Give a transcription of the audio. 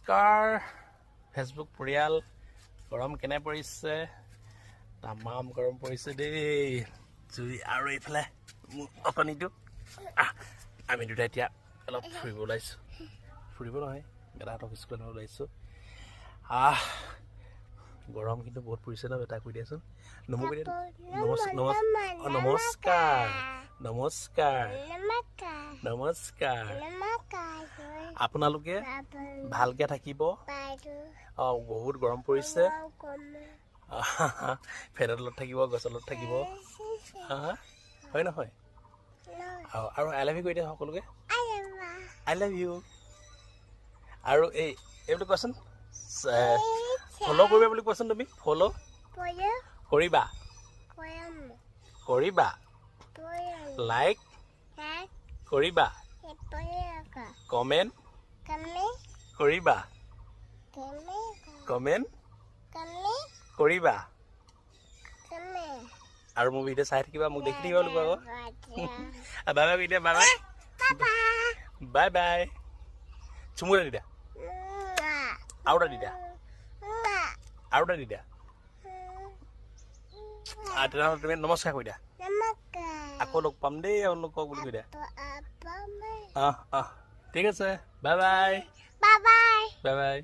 নমস্কাৰ ফেচবুক পৰিয়াল গৰম কেনে পৰিছে তামাম গৰম পৰিছে দেই জুই আৰু এইফালে অকণিটো আমি দুটা এতিয়া অলপ ফুৰিব ওলাইছোঁ ফুৰিব নহয় বেটাহঁতক স্কুলত ওলাইছোঁ গৰম কিন্তু বহুত পৰিছে ন বেটা কৈ দিয়াচোন নমস্কাৰ নমস্কাৰ নমস্কাৰ আপোনালোকে ভালকে থাকিব বহুত গৰম পৰিছে ফেনৰ তলত থাকিব গছৰ তলত থাকিব হয় নহয় আৰু আই লাভ ইউ কৈ দিয়া সকলোকে আই লাভ ইউ আৰু এইটো কোৱাচোন ফ'ল' কৰিবা বুলি কোৱাচোন তুমি ফ'ল' কৰিবা কৰিবা লাইক কৰিবা কমেণ্ট কৰিবা কমেণ্ট কৰিবা আৰু মোৰ ভিডিঅ' চাই থাকিবা মোক দেখি থাকিবা লোক আকৌ bye bye video' bye bye bye bye চুমু এটা দি দিয়া আৰু এটা দি দিয়া আৰু এটা দি দিয়া তেনেহ'লে তুমি নমস্কাৰ কৈ দিয়া আকৌ লগ পাম দেই আপোনালোকক বুলি কৈ দিয়া ঠিক আছে বাই বাই বাই বাই